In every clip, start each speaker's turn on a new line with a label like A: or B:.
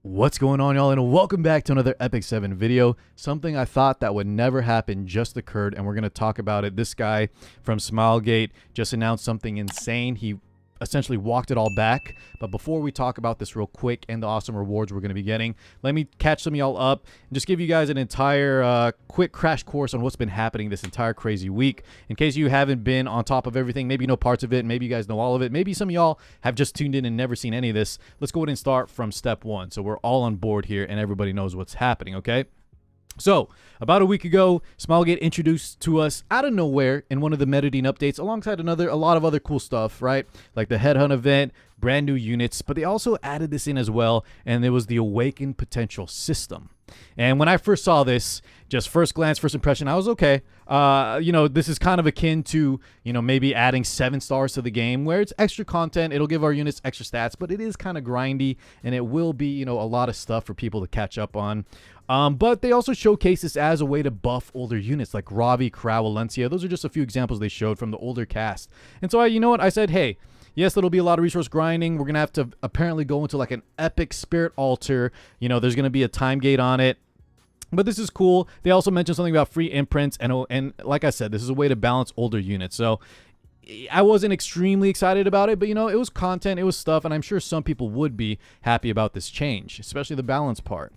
A: What's going on, y'all, and welcome back to another Epic 7 video. Something I thought that would never happen just occurred, and we're going to talk about it. This guy from Smilegate just announced something insane. He essentially walked it all back. But before we talk about this real quick and the awesome rewards we're going to be getting, let me catch some of y'all up and just give you guys an entire quick crash course on what's been happening this entire crazy week. In case you haven't been on top of everything, maybe you know parts of it, maybe you guys know all of it, maybe some of y'all have just tuned in and never seen any of this. Let's go ahead and start from step one so we're all on board here and everybody knows what's happening, okay? So, about a week ago, Smilegate introduced to us out of nowhere in one of the Metadine updates, alongside a lot of other cool stuff, right? Like the Headhunt event, brand new units, but they also added this in as well, and it was the Awaken potential system. And when I first saw this, just first glance, first impression, I was okay. This is kind of akin to, maybe adding 7 stars to the game, where it's extra content. It'll give our units extra stats, but it is kind of grindy, and it will be, a lot of stuff for people to catch up on. But they also showcase this as a way to buff older units like Ravi, Crow, Valencia. Those are just a few examples they showed from the older cast. And so I said, hey, yes, there'll be a lot of resource grinding. We're going to have to apparently go into like an epic spirit altar. There's going to be a time gate on it. But this is cool. They also mentioned something about free imprints. And like I said, this is a way to balance older units. So I wasn't extremely excited about it, but it was content, it was stuff, and I'm sure some people would be happy about this change, especially the balance part.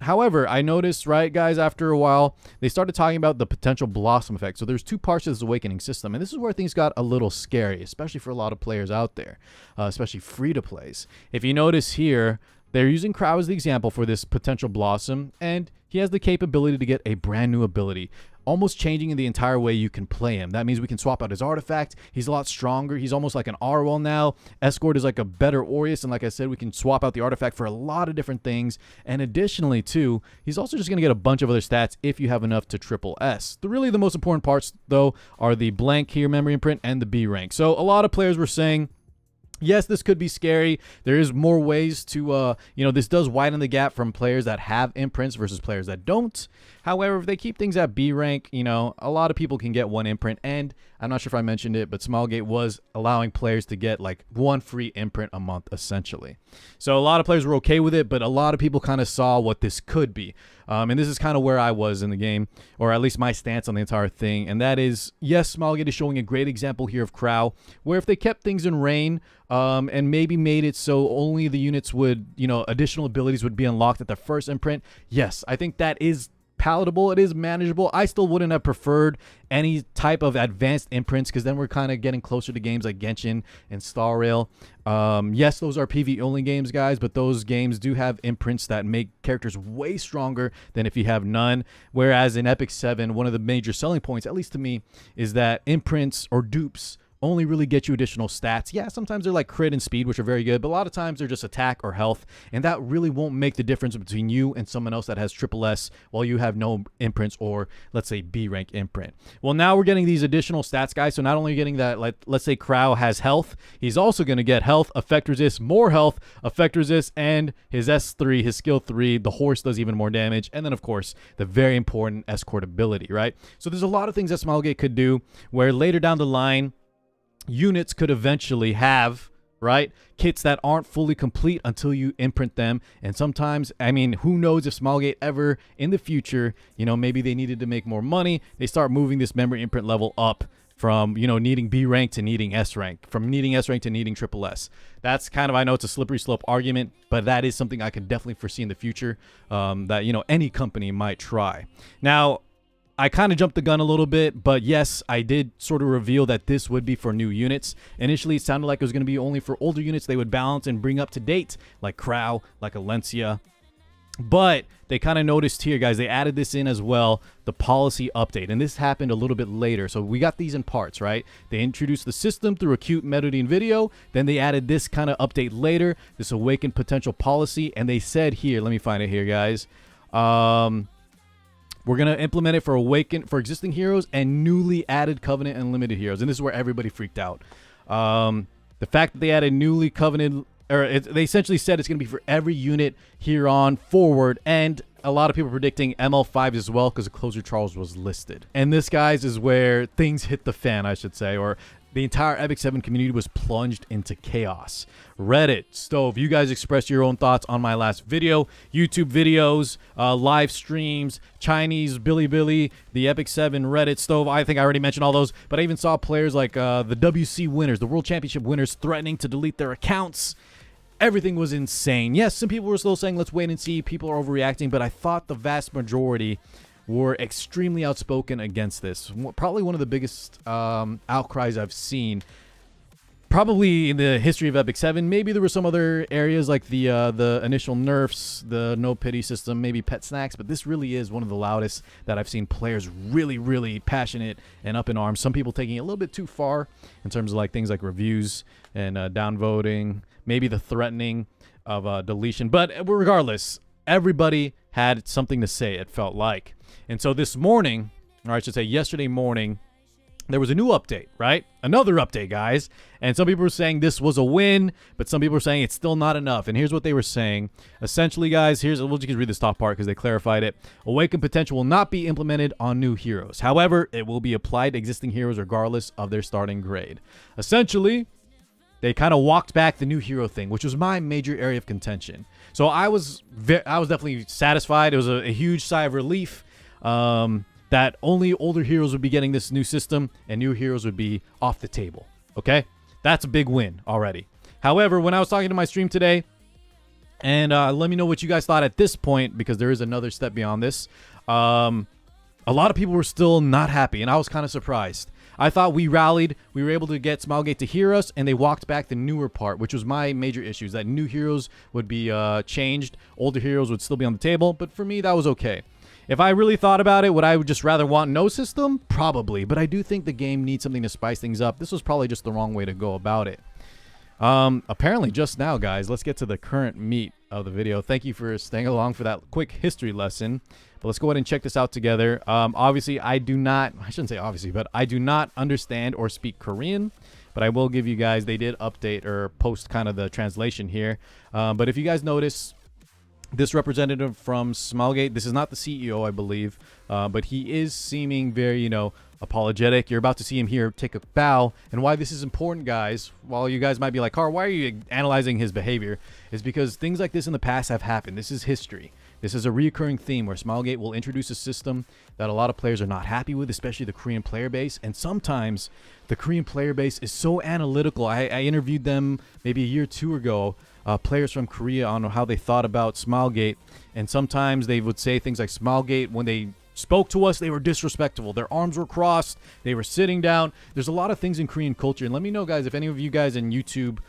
A: However, I noticed, right, guys, after a while, they started talking about the potential blossom effect. So there's 2 parts to this awakening system, and this is where things got a little scary, especially for a lot of players out there, especially free-to-plays. If you notice here, they're using Crow as the example for this potential blossom, and he has the capability to get a brand new ability, almost changing the entire way you can play him. That means we can swap out his artifact. He's a lot stronger. He's almost like an Arwell now. Escort is like a better Aureus, and like I said, we can swap out the artifact for a lot of different things. And additionally, too, he's also just going to get a bunch of other stats if you have enough to triple S. Really, the most important parts, though, are the blank here memory imprint and the B rank. So a lot of players were saying, yes, this could be scary. There is more ways to, this does widen the gap from players that have imprints versus players that don't. However, if they keep things at B rank, a lot of people can get 1 imprint. And I'm not sure if I mentioned it, but Smilegate was allowing players to get like 1 free imprint a month, essentially. So a lot of players were okay with it, but a lot of people kind of saw what this could be. And this is kind of where I was in the game, or at least my stance on the entire thing. And that is, yes, Smilegate is showing a great example here of Crow, where if they kept things in Rain, and maybe made it so only the units would, additional abilities would be unlocked at the first imprint. Yes, I think that is palatable. It is manageable. I still wouldn't have preferred any type of advanced imprints, because then we're kind of getting closer to games like Genshin and Star Rail. Yes, those are PvE only games, guys, but those games do have imprints that make characters way stronger than if you have none. Whereas in Epic 7, one of the major selling points, at least to me, is that imprints or dupes only really get you additional stats. Yeah, sometimes they're like crit and speed, which are very good, but a lot of times they're just attack or health, and that really won't make the difference between you and someone else that has triple S while you have no imprints, or let's say B rank imprint. Well, now we're getting these additional stats, guys. So not only getting that, like, let's say Crow has health, he's also going to get health, effect resist, more health, effect resist, and his S3, his skill 3, the horse does even more damage, and then of course the very important escort ability, right? So there's a lot of things that Smilegate could do where later down the line, units could eventually have, right, kits that aren't fully complete until you imprint them. And sometimes, I mean, who knows if Smilegate ever in the future, maybe they needed to make more money, they start moving this memory imprint level up from, needing B rank to needing S rank, from needing S rank to needing triple S. That's kind of, I know it's a slippery slope argument, but that is something I could definitely foresee in the future, that, any company might try. Now, I kind of jumped the gun a little bit, but yes, I did sort of reveal that this would be for new units. Initially, it sounded like it was going to be only for older units they would balance and bring up to date, like Crow, like Valencia. But they kind of noticed here, guys, they added this in as well, the policy update. And this happened a little bit later. So we got these in parts, right? They introduced the system through a cute Metadine video. Then they added this kind of update later, this Awaken potential policy. And they said here, let me find it here, guys. We're going to implement it for Awaken, for existing heroes, and newly added Covenant and Limited heroes. And this is where everybody freaked out. The fact that they added newly Covenant, they essentially said it's going to be for every unit here on forward, and a lot of people predicting ML5 as well, because the Closer Charles was listed. And this, guys, is where things hit the fan, I should say, or the entire Epic 7 community was plunged into chaos. Reddit, Stove, you guys expressed your own thoughts on my last video. YouTube videos, live streams, Chinese, Billy, the Epic 7, Reddit, Stove. I think I already mentioned all those, but I even saw players like the WC winners, the World Championship winners, threatening to delete their accounts. Everything was insane. Yes, some people were still saying, let's wait and see. People are overreacting, but I thought the vast majority were extremely outspoken against this. Probably one of the biggest outcries I've seen, probably in the history of Epic 7. Maybe there were some other areas like the initial nerfs, the no pity system, maybe pet snacks, but this really is one of the loudest that I've seen players really passionate and up in arms. Some people taking it a little bit too far in terms of like things like reviews and downvoting, maybe the threatening of deletion. But regardless, everybody had something to say, it felt like. And so this morning, or I should say yesterday morning, there was a new update, right? Another update, guys. And some people were saying this was a win, but some people were saying it's still not enough. And here's what they were saying. Essentially, guys, we'll just read this top part because they clarified it. Awaken potential will not be implemented on new heroes. However, it will be applied to existing heroes regardless of their starting grade. Essentially, they kind of walked back the new hero thing, which was my major area of contention. So I was definitely satisfied. It was a huge sigh of relief. That only older heroes would be getting this new system and new heroes would be off the table. Okay? That's a big win already. However, when I was talking to my stream today, and let me know what you guys thought at this point, because there is another step beyond this. A lot of people were still not happy, and I was kind of surprised. I thought we rallied, we were able to get Smilegate to hear us, and they walked back the newer part, which was my major issue, that new heroes would be changed, older heroes would still be on the table, but for me, that was okay. If I really thought about it, would I just rather want no system? Probably, but I do think the game needs something to spice things up. This was probably just the wrong way to go about it. Apparently just now, guys, let's get to the current meat of the video. Thank you for staying along for that quick history lesson. But let's go ahead and check this out together. Obviously, I shouldn't say obviously, but I do not understand or speak Korean. But I will give you guys, they did update or post kind of the translation here. But if you guys notice, this representative from Smilegate, this is not the CEO, I believe, but he is seeming very, apologetic. You're about to see him here take a bow. And why this is important, guys, while you guys might be like, Carl, why are you analyzing his behavior? Is because things like this in the past have happened. This is history. This is a recurring theme where Smilegate will introduce a system that a lot of players are not happy with, especially the Korean player base. And sometimes the Korean player base is so analytical. I interviewed them maybe a year or two ago, players from Korea, on how they thought about Smilegate. And sometimes they would say things like Smilegate, when they spoke to us, they were disrespectful. Their arms were crossed. They were sitting down. There's a lot of things in Korean culture. And let me know, guys, if any of you guys in YouTube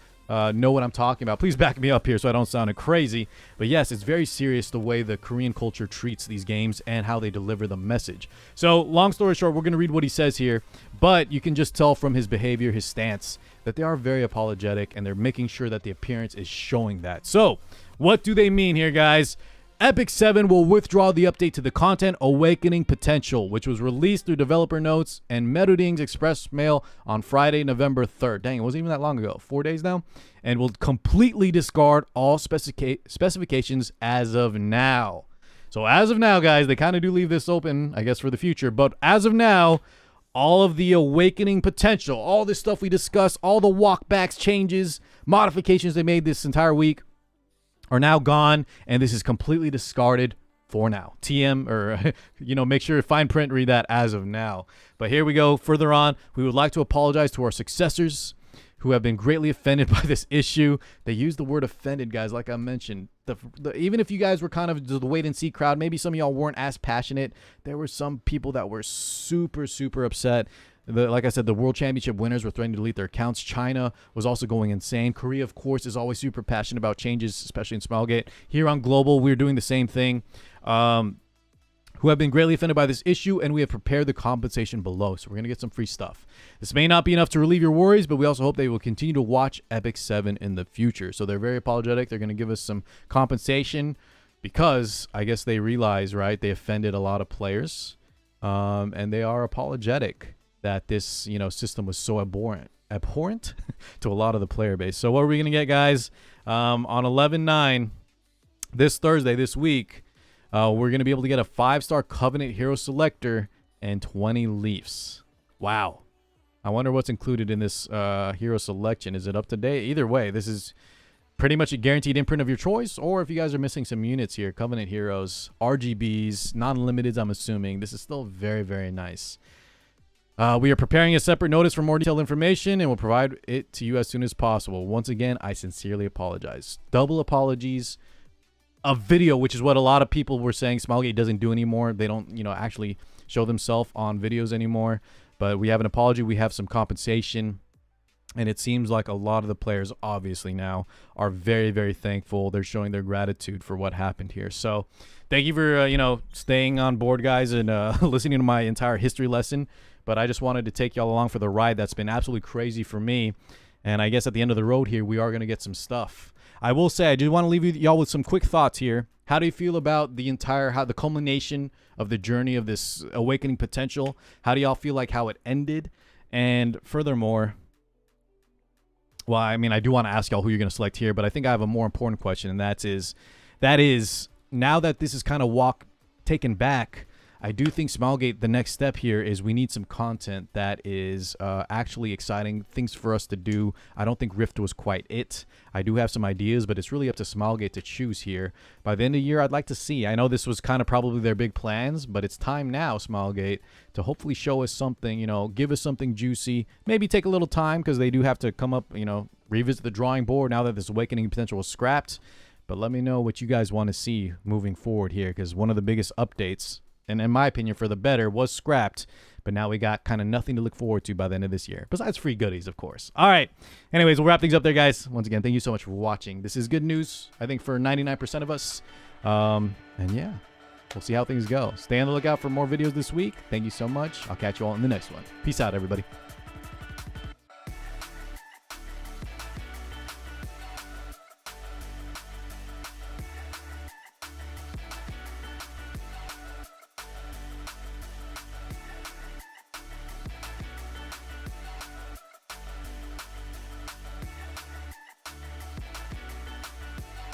A: know what I'm talking about. Please back me up here so I don't sound crazy. But yes, it's very serious the way the Korean culture treats these games and how they deliver the message. So long story short, we're going to read what he says here. But you can just tell from his behavior, his stance, that they are very apologetic and they're making sure that the appearance is showing that. So what do they mean here, guys? Epic 7 will withdraw the update to the content Awakening Potential, which was released through developer notes and Metading's express mail on Friday, November 3rd. Dang, it wasn't even that long ago. 4 days now. And will completely discard all specifications as of now. So as of now, guys, they kind of do leave this open, I guess, for the future. But as of now, all of the Awakening Potential, all this stuff we discussed, all the walkbacks, changes, modifications they made this entire week, are now gone, and this is completely discarded for now. TM, or, make sure to fine print, read that as of now. But here we go. Further on, we would like to apologize to our successors who have been greatly offended by this issue. They use the word offended, guys, like I mentioned. Even if you guys were kind of the wait-and-see crowd, maybe some of y'all weren't as passionate, there were some people that were super upset. Like I said, the World Championship winners were threatening to delete their accounts. China was also going insane. Korea, of course, is always super passionate about changes, especially in Smilegate. Here on Global, we're doing the same thing. Who have been greatly offended by this issue, and we have prepared the compensation below. So we're going to get some free stuff. This may not be enough to relieve your worries, but we also hope they will continue to watch Epic 7 in the future. So they're very apologetic. They're going to give us some compensation because I guess they realize, right, they offended a lot of players. And they are apologetic that this, system was so abhorrent to a lot of the player base. So what are we going to get, guys? On 11/9, this Thursday, this week, we're going to be able to get a 5-star Covenant Hero Selector and 20 Leafs. Wow. I wonder what's included in this hero selection. Is it up to date? Either way, this is pretty much a guaranteed imprint of your choice, or if you guys are missing some units here, Covenant Heroes, RGBs, non-limiteds, I'm assuming. This is still very, very nice. We are preparing a separate notice for more detailed information, and we'll provide it to you as soon as possible. Once again, I sincerely apologize. Double apologies. A video, which is what a lot of people were saying Smilegate doesn't do anymore. They don't, actually show themselves on videos anymore. But we have an apology. We have some compensation. And it seems like a lot of the players, obviously, now are very, very thankful. They're showing their gratitude for what happened here. So thank you for, staying on board, guys, and listening to my entire history lesson. But I just wanted to take y'all along for the ride. That's been absolutely crazy for me. And I guess at the end of the road here, we are going to get some stuff. I will say, I do want to leave y'all with some quick thoughts here. How do you feel about the the culmination of the journey of this awakening potential? How do y'all feel like how it ended? And furthermore, well, I mean, I do want to ask y'all who you're going to select here, but I think I have a more important question, and that is, now that this is kind of taken back, I do think Smilegate, the next step here is we need some content that is actually exciting, things for us to do. I don't think Rift was quite it. I do have some ideas, but it's really up to Smilegate to choose here. By the end of the year, I'd like to see. I know this was kind of probably their big plans, but it's time now, Smilegate, to hopefully show us something, give us something juicy. Maybe take a little time because they do have to come up, revisit the drawing board now that this awakening potential was scrapped. But let me know what you guys want to see moving forward here, because one of the biggest updates, and in my opinion for the better, was scrapped, but now we got kind of nothing to look forward to by the end of this year, besides free goodies, of course. All right, anyways, we'll wrap things up there, guys. Once again, thank you so much for watching. This is good news, I think, for 99% of us. And yeah, we'll see how things go. Stay on the lookout for more videos this week. Thank you so much. I'll catch you all in the next one. Peace out, everybody.